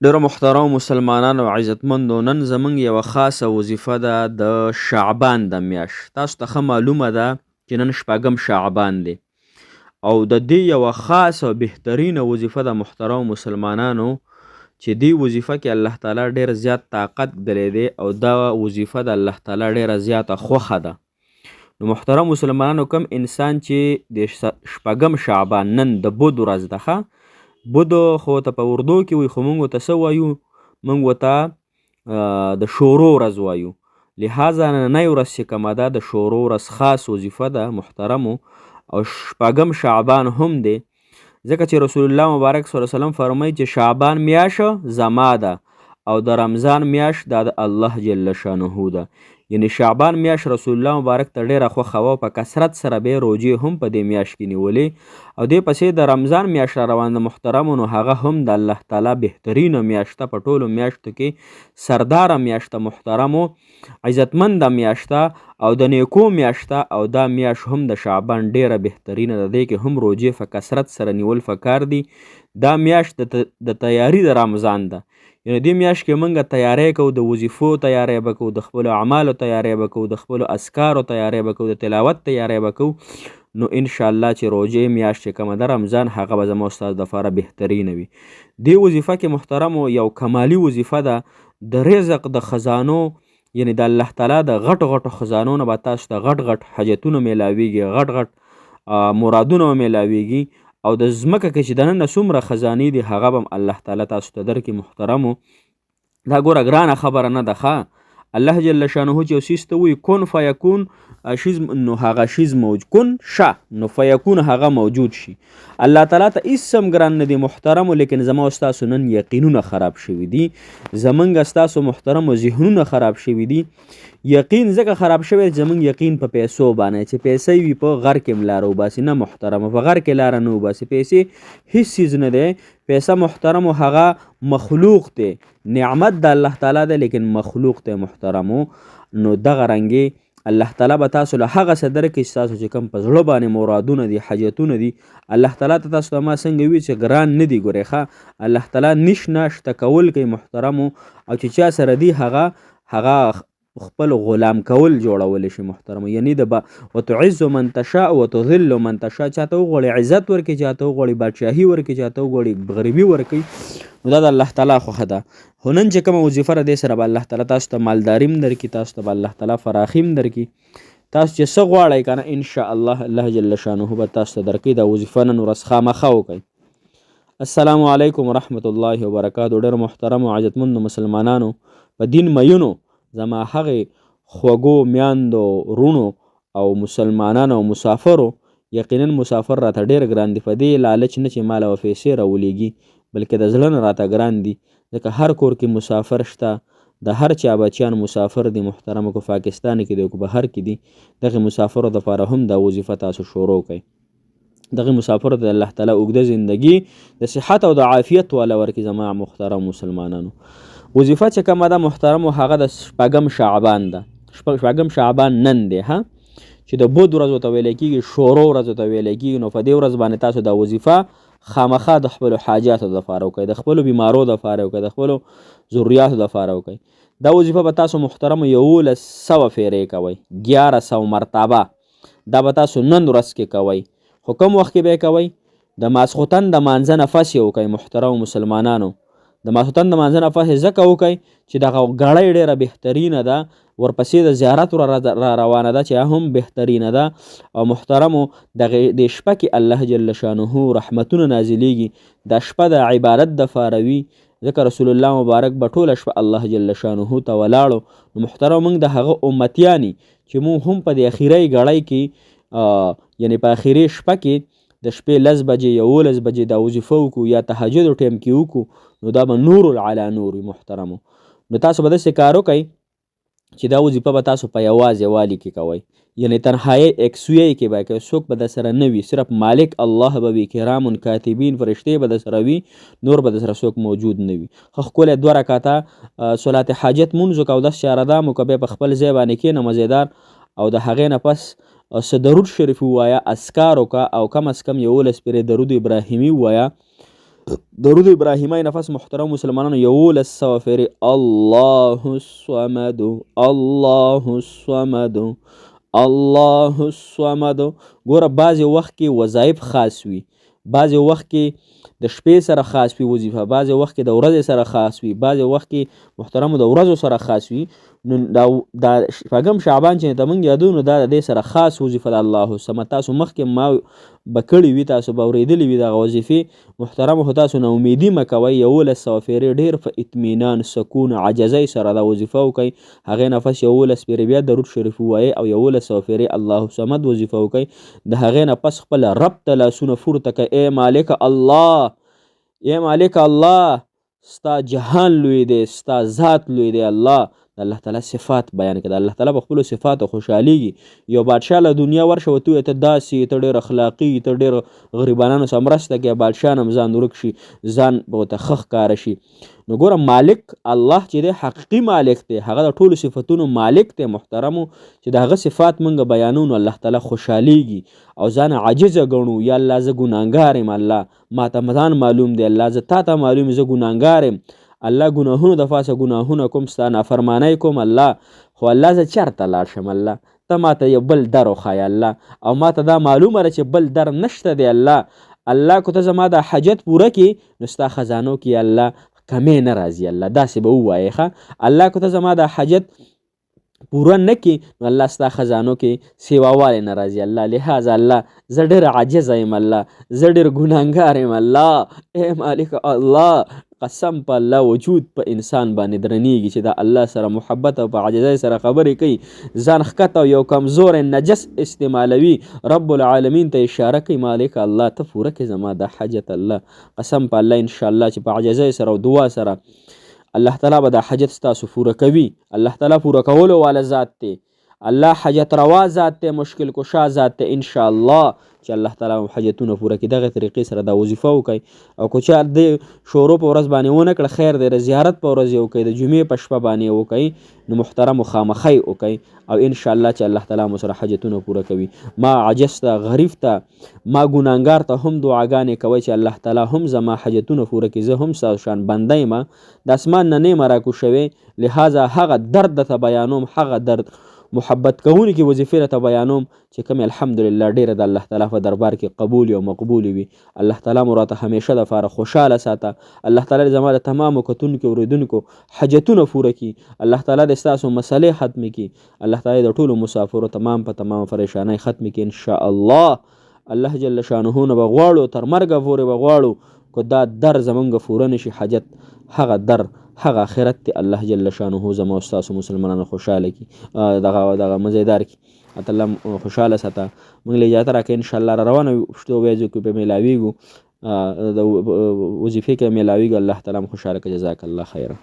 ډیرو محترمو مسلمانانو او عزتمندو، نن زموږ یوه خاصه وظیفه ده د شعبان د میاشت. تاسو ته ښه معلومه ده چې نن شپږم شعبان دی او د دې یوه خاصه او بهترینه وظیفه د محترمو مسلمانانو چې دې وظیفه کې الله تعالی ډیر زیات طاقت دلی دی او دا وظیفه د الله تعالی ډیره زیاته خوښه ده. نو محترم مسلمانانو، کم انسان چې د شپږم شعبان نن د بود ورځ ده، ښه بود خو ته په اردو کې وي، خو موږ ورته څه وایو؟ موږ ورته د شورو ورځ وایو. لهذا نننۍ ورځ چې کومه ده د شورو ورځ خاص وظیفه ده محترمو، او شپږم شعبان هم دی، ځکه چې رسول الله مبارک صلی الله علیه وسلم فرمایي چې شعبان میاشت زما ده او د رمضان میاشت دا د الله جل شانه ده. یعنی شعبان میاشت رسول الله مبارک ته ډیره خوښه وه، په کثرت سره به یې روجې هم په دې میاشت کې نیولې، او دې پسې د رمضان میاشت را روان ده محترمو، نو هغه هم د الله تعالی بهترینه میاشت ده، په ټولو میاشتو کې سرداره میاشت ده محترمو، عزتمنده میاشت ده او د نیکو میاشت ده، او دا میاشت هم د شعبان ډیره بهترینه ده. دې کې هم روجې په کثرت سره نیول پکار دي. دا میاشت د تیاری د رمضان ده، یعنې دې میاشت کې موږ تیاری کوو، د وظیفو تیاری به کوو، د خپلو اعمالو تیاری به کوو، د خپلو اذکارو تیاری به کوو، د تلاوت تیاری به کوو. نو انشاءالله چې روژې میاشت چې کومه ده رمضان، هغه به زما ستاسو دپاره بهترینه وي. دې وظیفه کې محترمو یو کمالي وظیفه ده. د رزق د خزانو، یعنې د الله تعالی د غټو غټو خزانو نه به تاسو ته غټ غټ حاجتونه میلاویږي، غټ غټ مرادونه به میلاویږي، او د ځمکه کې چې دننه څومره خزانې دي هغه به الله تعالی تاسو ته درکړي محترمو. دا ګوره ګرانه خبره نه ده، ښه الله جل شانه چې یو څیز ته وایي کن فیکون، شیز نو هغه شیز کن شه نو فیکون هغه موجود شي. الله تعالی ته هیڅ هم ګران نه دی محترمو، لیکن زما او ستاسو نن یقینونه خراب شوي دي، زمونږ ستاسو محترمو ذهنونه خراب شوي دي. یقین ځکه خراب شوی زمونږ یقین په پیسو باندې، چې پیسې وي په غر کې هم لاره وباسي، نه محترمه په غر کې لاره نه وباسي. پیسې هیڅ څیز نه دی، پیسه محترمو هغه مخلوق دی، نعمت د الله تعالی دی لیکن مخلوق دی محترمو. نو دغه رنګې الله تعالی به تاسو له هغه څه درکړي چې تاسو چې کوم په زړه باندې مرادونه دي، حاجتونه دي، الله تعالی ته تاسو ته ما څنګه وي چې ګران نه دي. ګورئ ښه الله تعالی نیش ناشته کول کوي محترمو، او چې چا سره دي هغه خپل غلام کول جوړولی شي محترمو. یعنی وتعز من تشاء وتذل من تشاء، چاته وغواړي عزت ورکړي، چاته وغواړي بادشاهي ورکړي، چاته وغواړي غریبي ورکړي. نو دا د الله تعالی خوښه ده. خو نن چې کومه وظیفه ده دې سره به الله تعالی تاسو ته مالداري هم درکړي، تاسو ته به الله تعالی فراخي هم درکړي. تاسو چې څه غواړئ که نه انشاءالله الله جل شانه به تاسو ته درکوي. دا وظیفه نن ورځ خامخا وکړئ. السلام علیکم ورحمت الله وبرکاتو. ډېر محترمو عزتمندو مسلمانانو، په دین میونو زما هغې خوږو میاندو رونو او مسلمانانو او مسافرو، یقینا مسافر راته ډېر ګران دي، په دې لالچ نه چې ماله به پیسې راولیږي، بلکې د زړه نه راته ګران دي، ځکه هر کور کې مسافر شته، د هر چا بچیان مسافر دي محترمو، که پاکستان کې دی که بهر کې دي. دغې مسافرو دپاره هم دا وظیفه تاسو شروع کړئ. دغې مسافرو ته الله تعالی اوږده زندګي د صحت او د عافیت والا ورکړي زما محترم مسلمانانو. وظیفه چې کومه ده محترمو هغه د شپږم شعبان ده. شپږم شعبان نن دی، چې د بود ورځ ورته ویلی کېږي، شورو ورځ ورته ویلی کېږي. نو په دې ورځ باندې تاسو دا وظیفه خامخا د خپلو حاجاتو دپاره وکړئ، د خپلو بیمارو دپاره وکړئ، د خپلو ضروریاتو دپاره وکړئ. دا وظیفه به تاسو محترمو 1100 فیرې کوئ، 1100 مرتبه. دا به تاسو نن ورځ کې کوئ. خو کوم وخت کې به یې کوئ؟ د ماسخوتن د مانځه نه پس یې وکئ محترمو مسلمانانو. د ماسخوتن د مانځه نه پس یې ځکه وکئ چې دغه ګړۍ ډېره بهترینه ده، ورپسې د زیارت را روانه ده چې هم بهترینه ده. او محترمو دې شپه کې الله جل شانه رحمتونه نازلیږي، دا شپه د عبادت دپاره وي، ځکه رسول الله مبارک به ټوله شپه الله جل شانه ته ولاړو. نو محترم موږ د هغه امتیان چې موږ هم په دې اخیری ګړۍ کې، یعنی په اخیری شپه کې د شپې 10 بجې 11 بجې دا وظیفه وکړو، یا تهجد ټیم کې وکړو، نو دا به نور علی نور محترمو. نو تاسو به داسې کار وکئ چې دا وظیفه به تاسو په یوازې کې کوئ، یعنی تنهایی اکسویی کې به کوئ، څوک به در سره نه وي، صرف مالک الله به وي، کرام کاتبین فرشتې به در سره وي، نور به در سره څوک موجود نه وي. ښه ښکلی 2 رکعته صلات حاجت مونځ وکړه، او 10 شهردام وکړه، بیا په خپل ځای باندې کښېنه مزیدار، او د هغې نه پس څه درود شریف ووایه، اذکار وکړه، او کم از کم 11 پیرې درود ابراهیمي ووایه. درود ابراهیمی نفس محترم مسلمانانو 1100 فیرې الله الصمد الله الصمد الله الصمد. ګوره بعضې وخت کې وظایف خاص وي، بعضې وخت کې د شپې سره خاص وي وظیفه، بعضې وخت کې د ورځې سره خاص وي، بعضې وخت کې محترمو د ورځو سره خاص وي. نو دا شپږم شعبان چې ته موږ یادو نو دا د دې سره خاص وظیفه ده الله الصمد. تاسو مخکې ما به کړي وي، تاسو به اورېدلي وي دغه وظیفې محترمو، خو تاسو نه امیدي مه کوئ. 1100 فیرې ډېر په اطمینان سکون عاجزۍ سره دا وظیفه وکئ. هغې نه پس 11 فیرې بیا درود شریف ووایئ او 1100 فیرې الله الصمد وظیفه وکئ. د هغې نه پس خپل رب ته لاسونه پورته کئ. ای مالک الله، ای مالک الله، ستا جهان لوی دی، ستا ذات لوی دی الله. د الله تعالی صفات بیان کړه. د الله تعالی په خپلو صفاتو خوشحالیږي. یو بادشاه له دنیا ورشه ورته ووایي ته داسې، ته ډېر اخلاقي، ته ډېر غریبانانو سره مرسته کوې، بادشاه نه هم ځان ورک شي، ځان به ورته ښه ښکاره شي. نو ګوره مالک الله چې دی حقیقي مالک دی، هغه د ټولو صفتونو مالک دی محترمو. چې د هغه صفات موږ بیانو نو الله تعالی خوشحالیږي او ځان عاجزه ګڼو. یا الله زه ګناهګار یم، الله ما ته ځان معلوم دی، الله زه تا ته معلوم زه ګناهګار یم، الله ګناهونو د پاسه ګناهونه کوم، ستا نافرمانی کوم الله، خو الله زه چېرته لاړ شم الله، ته ما ته یو بل در وښایه الله، او ما ته دا معلومه ده چې بل در نشته دی الله. الله که ته زما دا حاجت پوره کړي نو ستا خزانو کې الله کمی نه راځي الله، داسې به ووایې ښه. الله که ته زما دا حاجت پوره نه کړي نو الله ستا خزانو کې سیواوالی نه راځي الله. لهذا الله زه ډېر عاجزه یم الله، زه ډېر ګناهګار یم الله. ای مالک الله، قسم په الله وجود په انسان باندې درنیږي چې دا الله سره محبت او په عاجزۍ سره خبرې کوي، ځان ښکته او یو کمزوری نجس استعمالوي، رب العالمین ته اشاره کوي مالک الله ته پوره کړې زما دا حاجت الله. قسم په الله انشاءالله چې په عاجزۍ سره او دعا سره الله تعالی به دا حاجت ستاسو پوره کوي. الله تعالی پوره کولو والا ذات دی، الله حاجت روا ذات دی، مشکل کشا ذات دی. انشاءالله چې الله تعالی حاجتونه پوره کړي. دغه طریقې سره دا وظیفه وکړئ. او که چا د شورو په ورځ باندې ونه کړه خیر دی، د زیارت په ورځ یې وکړئ، د جمعې په شپه باندې یې وکړئ، نو محترمو خامخی وکړئ او انشاءالله چې الله تعالی مو سره حاجتونه پوره کوي. ما عجز ته، غریب ته، ما ګناهګار ته هم دعاګانې کوئ چې الله تعالی هم زما حاجتونه پوره کړي. زه هم ستاسو شان بنده یم، د اسمان نه نه یم راکوز شوی. لهذا هغه درد درته بیانوم، هغه درد محبت کوونکې وظیفې راته بیانوم چې کومې الحمدلله ډېره د الله تعالی په دربار کې قبول او مقبول وي. الله تعالی مو راته همیشه دپاره خوشحاله ساته. الله تعالی زما د تمامو کتونکو اورېدونکو حاجتونه پوره کړي. الله تعالی د ستاسو مسلې ختمې کړي. الله تعالی د ټولو مسافرو تمام پریشانۍ ختمې کړي انشاءالله. الله جل شانه نه به غواړو تر مرګه پورې به غواړو که دا در زمونږ پوره نشي حاجت، هغه در هغه آخرت دی الله جل شانه زما او ستاسو مسلمانانو خوشحاله کړي، دغه مزیدار کړي. الله خوشحاله ساته. موږ له اجازه راکړئ انشاءالله را روانه پښتو ویزو کې به میلاویږو، د وظیفې کې میلاویږو. الله تعالی مو خوشحاله کړي. جزاک الله خیره.